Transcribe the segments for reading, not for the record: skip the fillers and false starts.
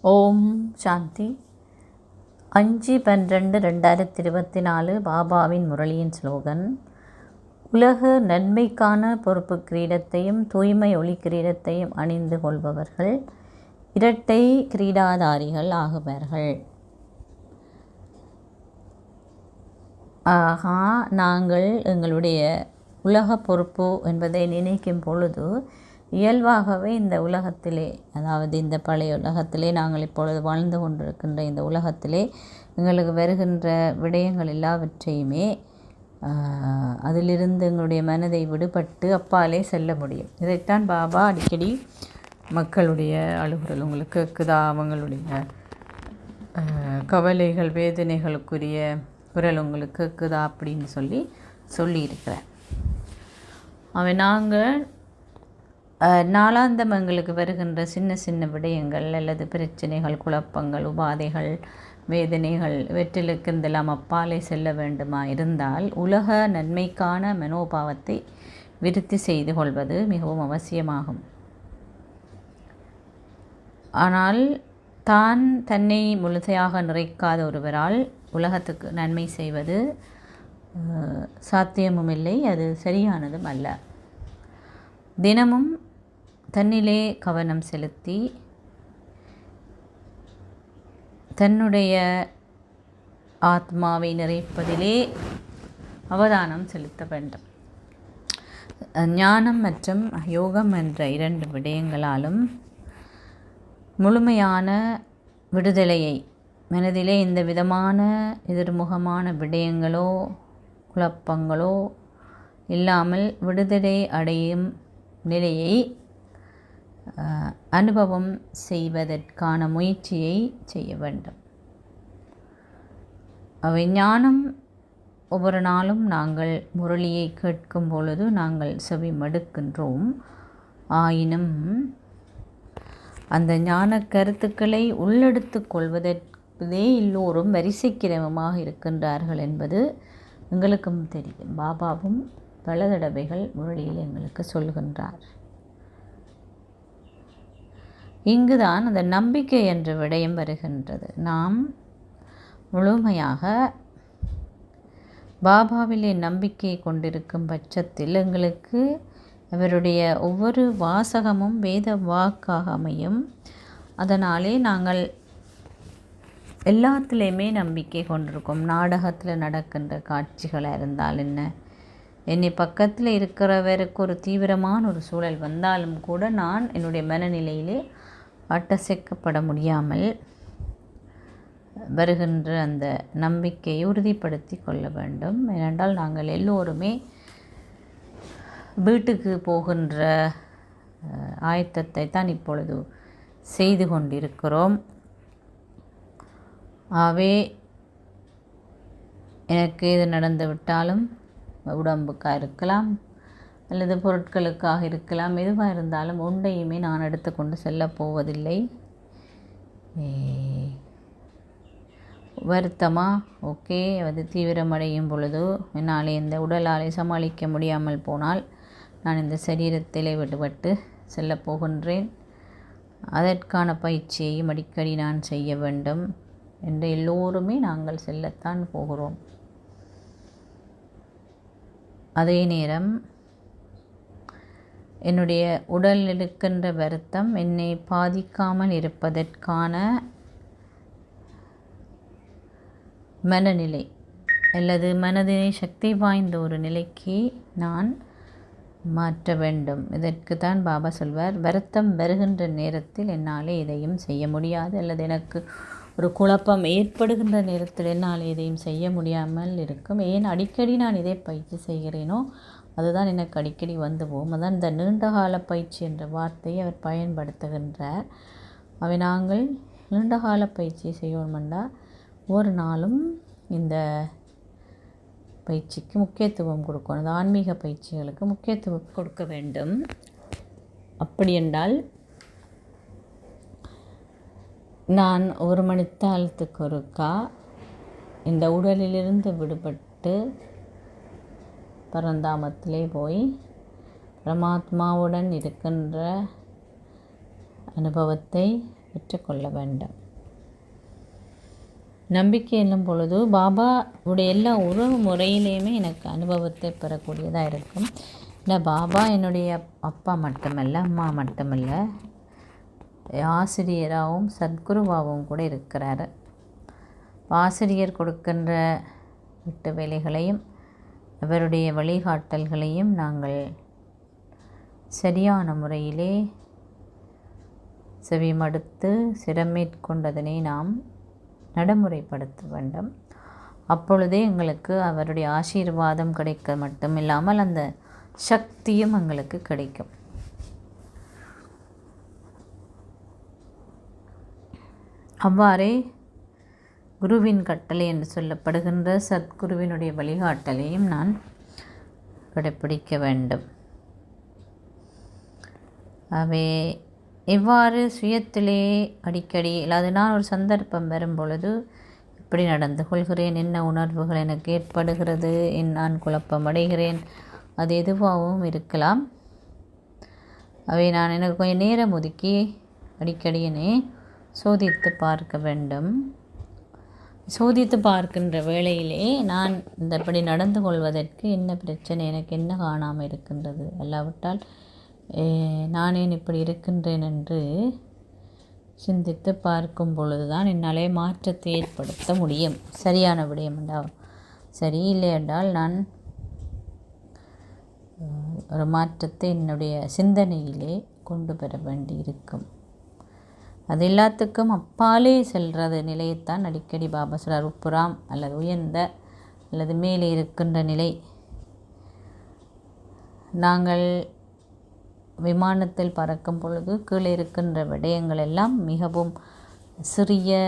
ஓம் சாந்தி. 5/12/2024 பாபாவின் முரளியின் ஸ்லோகன்: உலக நன்மைக்கான பொறுப்பு கிரீடத்தையும் தூய்மை ஒளி கிரீடத்தையும் அணிந்து கொள்பவர்கள் இரட்டை கிரீடாதாரிகள் ஆகுவார்கள். நாங்கள் எங்களுடைய உலக பொறுப்பு என்பதை நினைக்கும் பொழுது இயல்பாகவே இந்த உலகத்திலே, அதாவது இந்த பழைய உலகத்திலே, நாங்கள் இப்பொழுது வாழ்ந்து கொண்டிருக்கின்ற இந்த உலகத்திலே எங்களுக்கு வருகின்ற விடயங்கள் எல்லாவற்றையுமே அதிலிருந்து எங்களுடைய மனதை விடுபட்டு அப்பாலே செல்ல முடியும். இதைத்தான் பாபா அடிக்கடி மக்களுடைய அழுகுறல் உங்களுக்கு கேட்குதா, அவங்களுடைய கவலைகள் வேதனைகளுக்குரிய குரல் உங்களுக்கு கேட்குதா அப்படின்னு சொல்லியிருக்கிறேன். நாங்கள் நாளாந்தம் எங்களுக்கு வருகின்ற சின்ன சின்ன விடயங்கள் அல்லது பிரச்சனைகள், குழப்பங்கள், உபாதைகள், வேதனைகள் இவற்றிலுக்கெல்லாம் அப்பாலே செல்ல வேண்டுமா இருந்தால் உலக நன்மைக்கான மனோபாவத்தை விருத்தி செய்து கொள்வது மிகவும் அவசியமாகும். ஆனால் தன்னை முழுமையாக நிறைக்காத ஒருவரால் உலகத்துக்கு நன்மை செய்வது சாத்தியமும் இல்லை, அது சரியானதும் அல்ல. தினமும் தன்னிலே கவனம் செலுத்தி தன்னுடைய ஆத்மாவை நிறைப்பதிலே அவதானம் செலுத்த வேண்டும். ஞானம் மற்றும் யோகம் என்ற இரண்டு விடயங்களாலும் முழுமையான விடுதலையை, மனதிலே இந்த விதமான எதிர்முகமான விடயங்களோ குழப்பங்களோ இல்லாமல் விடுதலை அடையும் நிலையை அனுபவம் செய்வதற்கான முயற்சியை செய்ய வேண்டும். அவை ஞானம் ஒவ்வொரு நாளும் நாங்கள் முரளியை கேட்கும் பொழுது நாங்கள் செவி மடுக்கின்றோம். ஆயினும் அந்த ஞான கருத்துக்களை உள்ளெடுத்து கொள்வதற்கே எல்லோரும் வரிசைக்கிரமமாக இருக்கின்றார்கள் என்பது எங்களுக்கும் தெரியும். பாபாவும் பல தடவைகள் முரளியில் எங்களுக்கு சொல்கின்றார். இங்குதான் அந்த நம்பிக்கை என்ற விடயம் வருகின்றது. நாம் முழுமையாக பாபாவிலே நம்பிக்கை கொண்டிருக்கும் பட்சத்தில் எங்களுக்கு அவருடைய ஒவ்வொரு வாசகமும் வேத வாக்காக அமையும். அதனாலே நாங்கள் எல்லாத்துலேயுமே நம்பிக்கை கொண்டிருக்கோம். நாடகத்தில் நடக்கின்ற காட்சிகளாக இருந்தால் என்ன, என்னை பக்கத்தில் இருக்கிறவருக்கு ஒரு தீவிரமான ஒரு சூழல் வந்தாலும் கூட நான் என்னுடைய மனநிலையிலே அட்டசைக்கப்பட முடியாமல் வருகின்ற அந்த நம்பிக்கையை உறுதிப்படுத்தி கொள்ள வேண்டும். ஏனென்றால் நாங்கள் எல்லோருமே வீட்டுக்கு போகின்ற ஆயத்தத்தை தான் இப்பொழுது செய்து கொண்டிருக்கிறோம். ஆகவே எனக்கு இது நடந்து விட்டாலும் உடம்புக்காக இருக்கலாம் அல்லது பொருட்களுக்காக இருக்கலாம், எதுவாக இருந்தாலும் ஒன்றையுமே நான் எடுத்துக்கொண்டு செல்ல போவதில்லை. வருத்தமா, ஓகே, அது தீவிரமடையும் பொழுது என்னாலே இந்த உடலாலே சமாளிக்க முடியாமல் போனால் நான் இந்த சரீரத்திலே விடுபட்டு செல்ல போகின்றேன். அதற்கான பயிற்சியையும் அடிக்கடி நான் செய்ய வேண்டும் என்று எல்லோருமே நாங்கள் செல்லத்தான் போகிறோம். அதே நேரம் என்னுடைய உடல் இருக்கின்ற வருத்தம் என்னை பாதிக்காமல் இருப்பதற்கான மனநிலை அல்லது மனதினை சக்தி வாய்ந்த ஒரு நிலைக்கு நான் மாற்ற வேண்டும். இதற்கு தான் பாபா சொல்வார், வருத்தம் வருகின்ற நேரத்தில் என்னால் எதையும் செய்ய முடியாது அல்லது எனக்கு ஒரு குழப்பம் ஏற்படுகின்ற நேரத்தில் என்னால் எதையும் செய்ய முடியாமல் இருக்கும். ஏன் அடிக்கடி நான் இதை பயிற்சி செய்கிறேனோ அதுதான் எனக்கு அடிக்கடி வந்து போகும். அதான் இந்த நீண்டகால பயிற்சி என்ற வார்த்தையை அவர் பயன்படுத்துகின்றார். அவை நாங்கள் நீண்டகால பயிற்சியை செய்யணுமெண்டா ஒரு நாளும் இந்த பயிற்சிக்கு முக்கியத்துவம் கொடுக்கணும். இந்த ஆன்மீக பயிற்சிகளுக்கு முக்கியத்துவம் கொடுக்க வேண்டும். அப்படி என்றால் நான் ஒரு மணித்தாளத்துக்கு ஒருக்கா இந்த உடலிலிருந்து விடுபட்டு பரந்தாமத்திலே போய் பரமாத்மாவுடன் இருக்கின்ற அனுபவத்தை பெற்றுக்கொள்ள வேண்டும். நம்பிக்கை என்னும் பொழுது பாபாவுடைய எல்லா உறவு முறையிலையுமே எனக்கு அனுபவத்தை பெறக்கூடியதாக இருக்கும். இல்லை, பாபா என்னுடைய அப்பா மட்டுமல்ல, அம்மா மட்டுமல்ல, ஆசிரியராகவும் சத்குருவாகவும் கூட இருக்கிறார். ஆசிரியர் கொடுக்கின்ற வீட்டு வேலைகளையும் அவருடைய வழிகாட்டல்களையும் நாங்கள் சரியான முறையிலே செவிமடுத்து சிரமேற்கொண்டதனை நாம் நடைமுறைப்படுத்த வேண்டும். அப்பொழுதே எங்களுக்கு அவருடைய ஆசீர்வாதம் கிடைக்க மட்டுமில்லாமல் அந்த சக்தியும் எங்களுக்கு கிடைக்கும். அவ்வாறே குருவின் கட்டளை என்று சொல்லப்படுகின்ற சத்குருவினுடைய வழிகாட்டலையும் நான் கடைப்பிடிக்க வேண்டும். அவை எவ்வாறு சுயத்திலே அடிக்கடி இல்லாது நான் ஒரு சந்தர்ப்பம் வரும் பொழுது எப்படி நடந்து கொள்கிறேன், என்ன உணர்வுகள் எனக்கு ஏற்படுகிறது, நான் குழப்பம் அடைகிறேன், அது எதுவாகவும் இருக்கலாம். அவை நான் எனக்கு கொஞ்சம் நேரம் ஒதுக்கி அடிக்கடியினே சோதித்து பார்க்க வேண்டும். சோதித்து பார்க்கின்ற வேளையிலே நான் இந்தப்படி நடந்து கொள்வதற்கு என்ன பிரச்சனை, எனக்கு என்ன காணாமல் இருக்கின்றது, அல்லாவிட்டால் நான் ஏன் இப்படி இருக்கின்றேன் என்று சிந்தித்து பார்க்கும் பொழுது தான் என்னாலே மாற்றத்தை ஏற்படுத்த முடியும். சரியான விடயம் என்றால் சரி, இல்லை என்றால் நான் ஒரு மாற்றத்தை என்னுடைய சிந்தனையிலே கொண்டு பெற வேண்டி இருக்கும். அது எல்லாத்துக்கும் அப்பாலே செல்றது நிலையைத்தான் அடிக்கடி பாபா சொல்றார். உப்புறாம் அல்லது உயர்ந்த அல்லது மேலே இருக்கின்ற நிலை. நாங்கள் விமானத்தில் பறக்கும் பொழுது கீழே இருக்கின்ற விடயங்கள் எல்லாம் மிகவும் சிறிய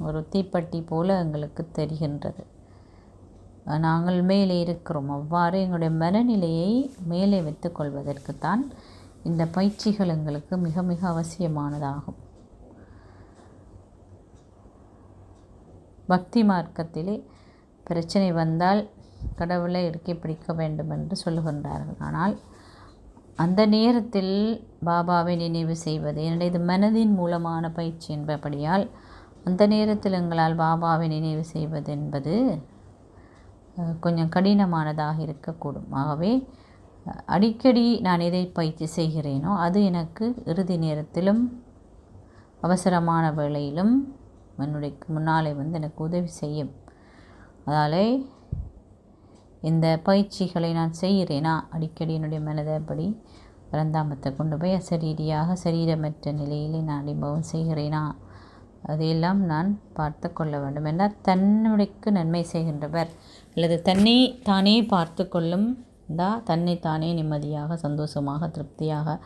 ஒரு தீப்பெட்டி போல எங்களுக்கு தெரிகின்றது. நாங்கள் மேலே இருக்கிறோம். அவ்வாறு எங்களுடைய மனநிலையை மேலே வைத்துக்கொள்வதற்குத்தான் இந்த பயிற்சிகள் எங்களுக்கு மிக மிக அவசியமானதாகும். பக்தி மார்க்கத்திலே பிரச்சனை வந்தால் கடவுளை இறுக்கி பிடிக்க வேண்டும் என்று சொல்லுகின்றார்கள். ஆனால் அந்த நேரத்தில் பாபாவை நினைவு செய்வது, என்னுடைய இது மனதின் மூலமான பயிற்சி என்பபடியால் அந்த நேரத்தில் எங்களால் பாபாவை நினைவு செய்வது என்பது கொஞ்சம் கடினமானதாக இருக்கக்கூடும். ஆகவே அடிக்கடி நான் எதை பயிற்சி செய்கிறேனோ அது எனக்கு இறுதி நேரத்திலும் அவசரமான வேளையிலும் என்னுடைய முன்னாலே எனக்கு உதவி செய்யும். அதாலே இந்த பயிற்சிகளை நான் செய்கிறேனா, அடிக்கடி என்னுடைய மனதை அப்படி பரந்தாமத்தை கொண்டு போய் அசரீரியாக சரீரமற்ற நிலையிலே நான் அனுபவம் செய்கிறேனா, அதையெல்லாம் நான் பார்த்து கொள்ள வேண்டும். என்றால் தன்னுடைக்கு நன்மை செய்கின்றவர் அல்லது தன்னை தானே பார்த்து கொள்ளும் தன்னை தானே நிம்மதியாக சந்தோஷமாக திருப்தியாக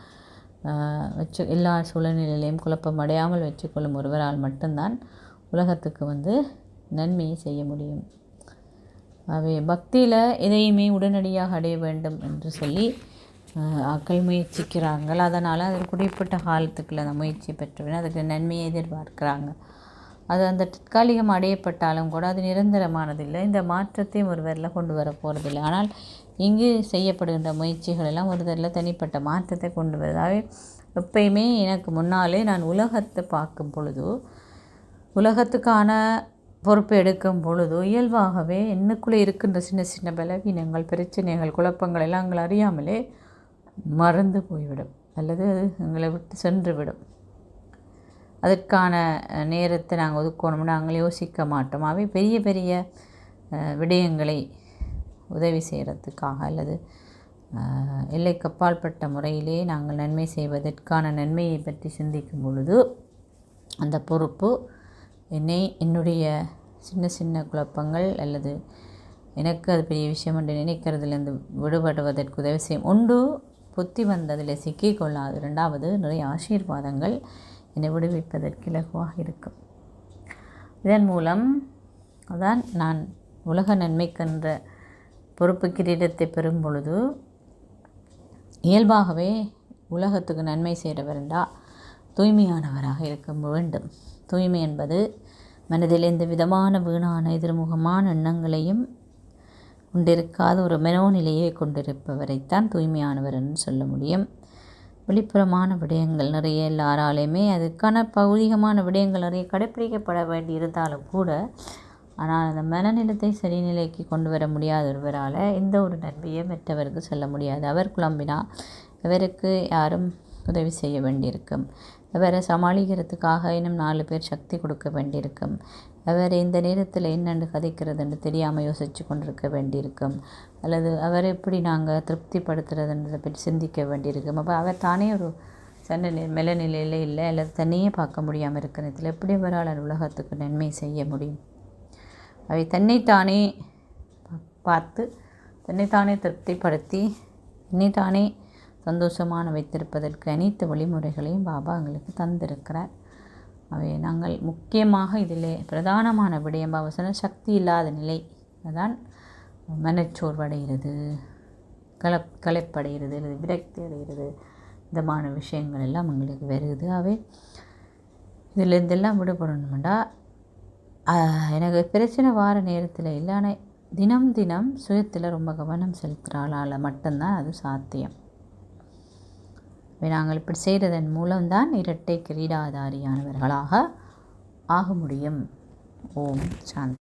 வச்சு எல்லா சூழ்நிலையிலையும் குழப்பம் அடையாமல் வச்சுக்கொள்ளும் ஒருவரால் மட்டும்தான் உலகத்துக்கு நன்மையை செய்ய முடியும். அவை பக்தியில் எதையுமே உடனடியாக அடைய வேண்டும் என்று சொல்லி ஆக்கள் முயற்சிக்கிறாங்க. அதனால் அது குறிப்பிட்ட காலத்துக்குள்ள அந்த முயற்சி பெற்றவன் அதுக்கு நன்மையை எதிர்பார்க்குறாங்க. அது அந்த தற்காலிகம் அடையப்பட்டாலும் கூட அது நிரந்தரமானதில்லை. இந்த மாற்றத்தையும் ஒருவரில் கொண்டு வர போகிறதில்லை. ஆனால் இங்கு செய்யப்படுகின்ற முயற்சிகள் எல்லாம் ஒருவரில் தனிப்பட்ட மாற்றத்தை கொண்டு வருவதாகவே எப்பயுமே எனக்கு முன்னாலே நான் உலகத்தை பார்க்கும் பொழுது, உலகத்துக்கான பொறுப்பு எடுக்கும் பொழுது இயல்பாகவே என்னுக்குள்ளே இருக்கின்ற சின்ன சின்ன பலவீனங்கள், பிரச்சனைகள், குழப்பங்கள் எல்லாம் எங்களை அறியாமலே மறந்து போய்விடும் அல்லது எங்களை விட்டு சென்று விடும். அதற்கான நேரத்தை நாங்கள் ஒதுக்கணும்னு நாங்கள் யோசிக்க மாட்டோம். அவை பெரிய பெரிய விடயங்களை உதவி செய்கிறதுக்காக அல்லது எல்லைக்கு அப்பாற்பட்ட முறையிலே நாங்கள் நன்மை செய்வதற்கான நன்மையை பற்றி சிந்திக்கும் பொழுது அந்த பொறுப்பு என்னுடைய சின்ன சின்ன குழப்பங்கள் அல்லது எனக்கு அது பெரிய விஷயம் என்று நினைக்கிறதுலேருந்து விடுபடுவதற்கு உதவி செய்யும். ஒன்று, புத்தி வந்ததில் சிக்கிக்கொள்ளாது. ரெண்டாவது, நிறைய ஆசீர்வாதங்கள் என்னை விடுவிப்பதற்கு இலகுவாக இருக்கும். இதன் மூலம் அதான் நான் உலக நன்மைக்கென்ற பொறுப்பு கிரீடத்தை பெறும் பொழுது இயல்பாகவே உலகத்துக்கு நன்மை செய்கிறவரெண்டா தூய்மையானவராக இருக்க வேண்டும். தூய்மை என்பது மனதில் எந்த விதமான வீணான எதிர்முகமான எண்ணங்களையும் கொண்டிருக்காத ஒரு மனோநிலையை கொண்டிருப்பவரைத்தான் தூய்மையானவர் என்று சொல்ல முடியும். வெளிப்புறமான விடயங்கள் நிறைய எல்லாராலையுமே அதுக்கான பௌதிகமான விடயங்கள் நிறைய கடைப்பிடிக்கப்பட வேண்டி இருந்தாலும் கூட, ஆனால் அந்த மனநிலத்தை சரிநிலைக்கு கொண்டு வர முடியாத ஒருவரால் எந்த ஒரு நன்மையை மற்றவருக்கு சொல்ல முடியாது. அவர் குழம்பினா அவருக்கு யாரும் உதவி செய்ய வேண்டியிருக்கும். அவரை சமாளிக்கிறதுக்காக இன்னும் 4 பேர் சக்தி கொடுக்க வேண்டியிருக்கும். அவர் இந்த நேரத்தில் என்னென்று கதைக்கிறதுன்னு தெரியாமல் யோசித்து கொண்டிருக்க வேண்டியிருக்கும். அல்லது அவர் எப்படி நாங்கள் திருப்திப்படுத்துறதுன்றதை பற்றி சிந்திக்க வேண்டியிருக்கும். அப்போ அவர் தானே ஒரு நிலையில் இல்லை, அல்லது தன்னையே பார்க்க முடியாமல் இருக்கிறதுல எப்படி அவரால் உலகத்துக்கு நன்மை செய்ய முடியும்? அவை தன்னைத்தானே பார்த்து தன்னைத்தானே திருப்திப்படுத்தி தன்னைத்தானே சந்தோஷமான வைத்திருப்பதற்கு அனைத்து வழிமுறைகளையும் பாபா எங்களுக்கு தந்திருக்கிறார். அவை நாங்கள் முக்கியமாக இதில் பிரதானமான விடயம் பாபா சொன்ன சக்தி இல்லாத நிலை அதான் மனச்சோர்வடைகிறது, களைப்படைகிறது, அல்லது விரக்தி அடைகிறது. விதமான விஷயங்கள் எல்லாம் எங்களுக்கு வருது. அவை இதில் இருந்தெல்லாம் விடுபடணுமெண்டா எனக்கு பிரச்சனை வார நேரத்தில் இல்லைன்னா தினம் சுயத்தில் ரொம்ப கவனம் செலுத்துகிறாளால் மட்டும்தான் அது சாத்தியம். நாங்கள் இப்படி செய்கிறதன் மூலம்தான் இரட்டை கிரீடாதாரியானவர்களாக ஆக முடியும். ஓம் சாந்தி.